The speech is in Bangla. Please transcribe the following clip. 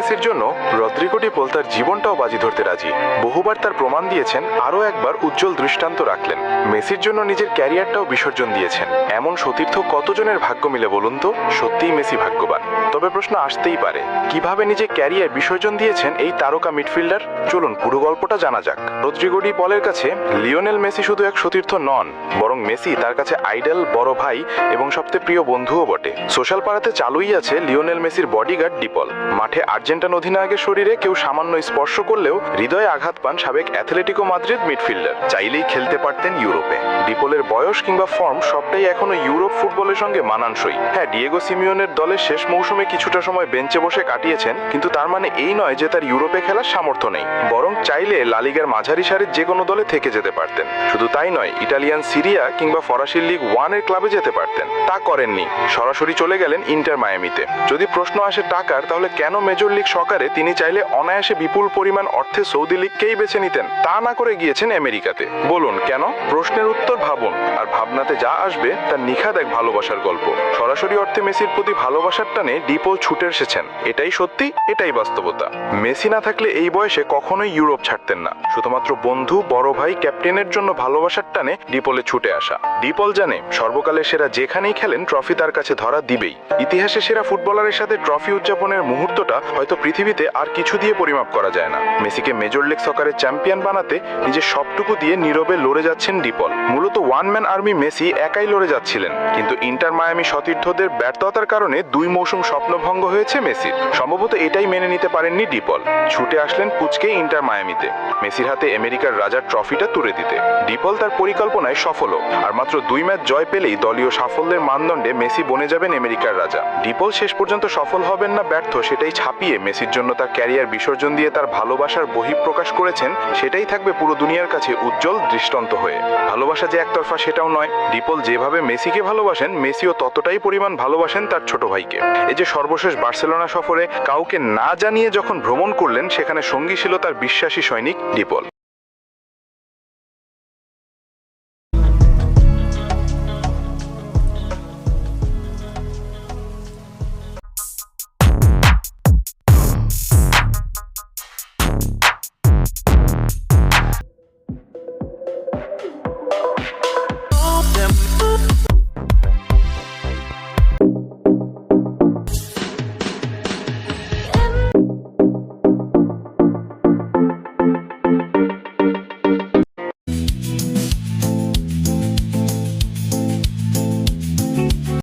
মেসির জন্য রদ্রিগো ডিপল তার জীবনটাও বাজি ধরতে রাজি। বহুবার তার প্রমাণ দিয়েছেন, আরও একবার উজ্জ্বল দৃষ্টান্ত রাখলেন। মেসির জন্য নিজের ক্যারিয়ারটাও বিসর্জন দিয়েছেন। এমন সতীর্থ কতজনের ভাগ্য মিলে বলুন তো? সত্যিই মেসি ভাগ্যবান। তবে প্রশ্ন আসতেই পারে, কিভাবে নিজের ক্যারিয়ার বিসর্জন দিয়েছেন এই তারকা মিডফিল্ডার? চলুন পুরো গল্পটা জানা যাক। রদ্রিগো ডিপলের কাছে লিওনেল মেসি শুধু এক সতীর্থ নন, বরং মেসি তার কাছে আইডল, বড় ভাই এবং সবচেয়ে প্রিয় বন্ধুও বটে। সোশ্যাল পাড়াতে চালুই আছে লিওনেল মেসির বডিগার্ড ডিপল। মাঠে আর্জেন্টাইন অধিনায়কের শরীরে কেউ সামান্য স্পর্শ করলেও হৃদয়ে আঘাত পান সাবেক অ্যাথলেটিকো মাদ্রিদ মিডফিল্ডার। চাইলেই খেলতে পারতেন ইউরোপে। ডিপলের বয়স কিংবা ফর্ম সবটাই এখনো ইউরোপ ফুটবলের সঙ্গে মানানসই। হ্যাঁ, ডিয়েগো সিমিওনের দলের শেষ মৌসুমে কিছুটা সময় বেঞ্চে বসে কাটিয়েছেন, কিন্তু তার মানে এই নয় যে তার ইউরোপে খেলার সামর্থ্য নেই। বরং চাইলে লা লিগার মাঝারি সারির যে কোনো দলে থেকে যেতে পারতেন। শুধু তাই নয়, ইটালিয়ান সিরিয়া কিংবা ফরাসি লিগ 1 এর ক্লাবে যেতে পারতেন। তা করেননি, সরাসরি চলে গেলেন ইন্টার মায়ামিতে। যদি প্রশ্ন আসে টাকার, তাহলে কেন মেজর লিগ সকারে তিনি চাইলে অনায়াসে বিপুল পরিমাণ অর্থে সৌদি লিগকেই বেছে নিতেন? তা না করে গিয়েছেন আমেরিকাতে। বলুন কেন? প্রশ্নের উত্তর ভাবুন, আর ভাবনাতে যা আসবে তার নিখাদ এক ভালোবাসার গল্প। সরাসরি অর্থে মেসির প্রতি ভালোবাসার টানে ডিপল ছুটে এসেছেন। এটাই সত্যি, এটাই বাস্তবতা। মেসি না থাকলে এই বয়সে কখনোই ইউরোপ ছাড়তেন না। শুধুমাত্র বন্ধু, বড় ভাই, ক্যাপ্টেনের জন্য ভালোবাসার টানে ডিপলে ছুটে আসা। ডিপল জানে সর্বকালের সেরা যেখানেই খেলেন ট্রফি তার কাছে ধরা দিবেই। ইতিহাসে সেরা ফুটবলারের সাথে ট্রফি উদযাপনের মুহূর্তটা হয়তো পৃথিবীতে আর কিছু দিয়ে পরিমাপ করা যায় না। মেসিকে মেজর লিগ সকারের চ্যাম্পিয়ন বানাতে নিজের সবটুকু দিয়ে নীরবে লড়ে যাচ্ছেন ডিপল। মূলত ওয়ান ম্যান আর্মি মেসি একাই লড়ে যাচ্ছিলেন, কিন্তু ইন্টার মায়ামি সতীর্থদের ব্যর্থতার কারণে 2 মৌসুম স্বপ্নভঙ্গ হয়েছে মেসির। সম্ভবত এটাই মেনে নিতে পারেননি ডিপল। ছুটে আসলেন পুচকে ইন্টার মায়ামিতে, মেসির হাতে আমেরিকার রাজার ট্রফিটা তুলে দিতে। ডিপল তার পরিকল্পনায় সফলও, আর মাত্র 2 ম্যাচ জয় পেলেই দলীয় সাফল্যের মানদণ্ডে মেসি বনে যাবেন আমেরিকার রাজা। ডিপল শেষ পর্যন্ত সফল হবেন না ব্যর্থ সেটাই ছাপিয়ে মেসির জন্য তার ক্যারিয়ার বিসর্জন দিয়ে তার ভালোবাসার বহিঃপ্রকাশ করেছেন। সেটাই থাকবে পুরো দুনিয়ার কাছে উজ্জ্বল দৃষ্টান্ত হয়ে। ভালোবাসা যে একতরফা সেটাও নয়। ডিপল যেভাবে মেসিকে ভালোবাসেন, মেসিও ততটাই পরিমাণ ভালোবাসেন তার ছোট ভাইকে। এই যে সর্বশেষ বার্সেলোনা সফরে কাউকে না জানিয়ে যখন ভ্রমণ করলেন, সেখানে সঙ্গী ছিল তার বিশ্বাসী সৈনিক ডিপল।